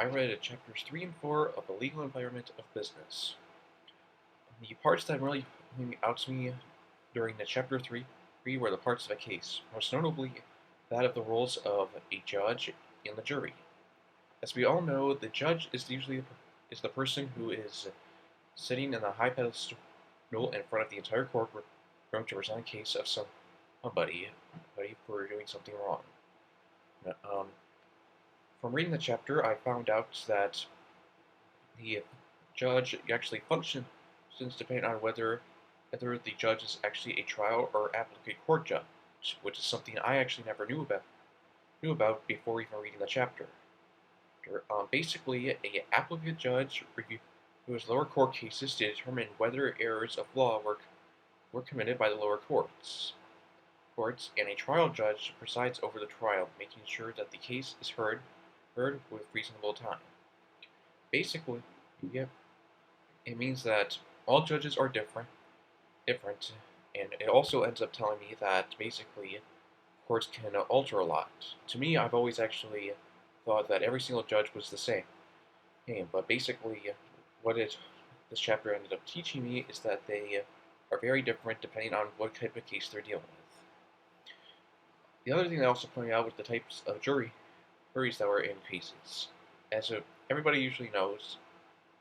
I read chapters 3 and 4 of The Legal Environment of Business. The parts that really hung out to me during the chapter 3 were the parts of a case, most notably that of the roles of a judge and the jury. As we all know, the judge is usually the person who is sitting in the high pedestal in front of the entire courtroom to present a case of somebody for doing something wrong. Um, from reading the chapter, I found out that the judge actually functions depending on whether the judge is actually a trial or appellate court judge, which is something I actually never knew about before even reading the chapter. Basically, a appellate judge reviews lower court cases to determine whether errors of law were committed by the lower courts, and a trial judge presides over the trial, making sure that the case is heard with reasonable time. Basically, yeah, it means that all judges are different, and it also ends up telling me that basically courts can alter a lot. To me, I've always actually thought that every single judge was the same. But basically, what this chapter ended up teaching me is that they are very different depending on what type of case they're dealing with. The other thing that I also pointed out was the types of juries that were in cases. As everybody usually knows,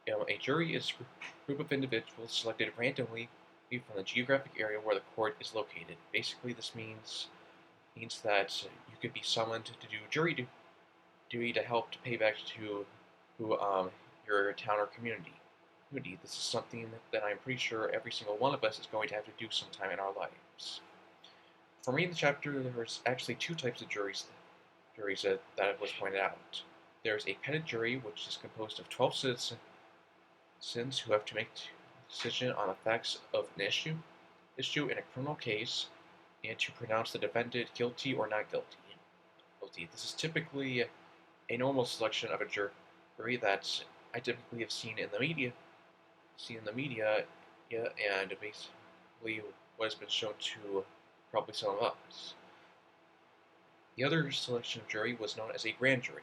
a jury is a group of individuals selected randomly from the geographic area where the court is located. Basically, this means that you could be summoned to do jury duty to help to pay back to your town or community. This is something that I'm pretty sure every single one of us is going to have to do sometime in our lives. From reading the chapter, there's actually two types of juries that was pointed out. There's a pettit jury, which is composed of 12 citizens who have to make a decision on the facts of an issue in a criminal case and to pronounce the defendant guilty or not guilty. This is typically a normal selection of a jury that I typically have seen in the media, and basically what has been shown to probably some of us. The other selection of jury was known as a grand jury.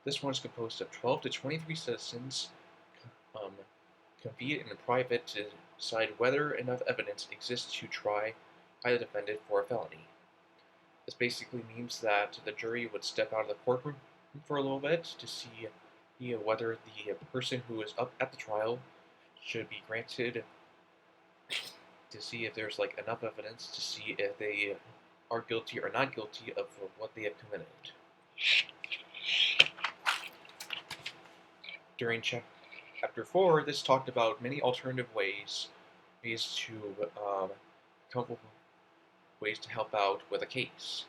This one is composed of 12 to 23 citizens convene in private to decide whether enough evidence exists to try the defendant for a felony. This basically means that the jury would step out of the courtroom for a little bit to see whether the person who is up at the trial should be granted to see if there's enough evidence to see if they are guilty or not guilty of what they have committed. During chapter 4, this talked about many alternative ways to come up with ways to help out with a case.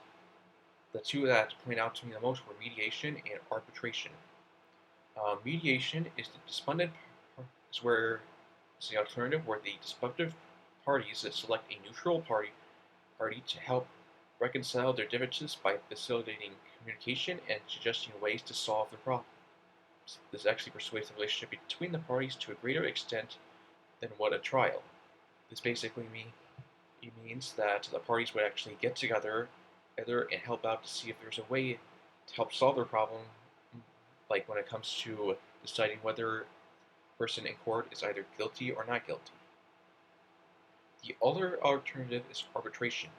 The two that point out to me the most were mediation and arbitration. Mediation is the alternative where the disputed parties select a neutral party to help reconcile their differences by facilitating communication and suggesting ways to solve the problem. This actually persuades the relationship between the parties to a greater extent than what a trial. This basically means that the parties would actually get together and help out to see if there's a way to help solve their problem, like when it comes to deciding whether a person in court is either guilty or not guilty. The other alternative is arbitration,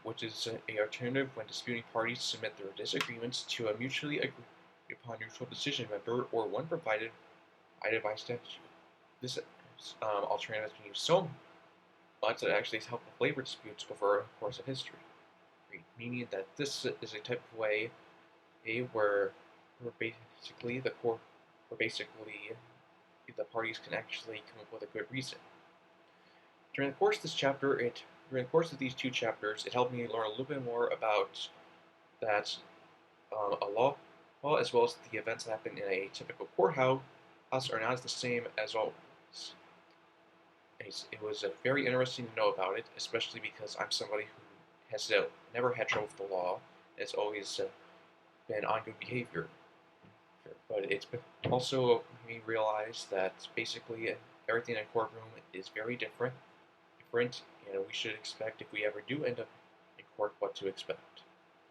which is an alternative when disputing parties submit their disagreements to a mutually agreed upon neutral decision member or one provided by statute. This alternative has been used so much that it actually has helped with labor disputes over the course of history, meaning that this is a type of way where basically the parties can actually come up with a good reason. During the course of these two chapters, it helped me learn a little bit more about that a law, as well as the events that happen in a typical courthouse, are not the same as always. It was very interesting to know about it, especially because I'm somebody who has never had trouble with the law. It's always been on good behavior. But it's also made me realize that basically everything in a courtroom is very different, and we should expect, if we ever do end up in court, what to expect.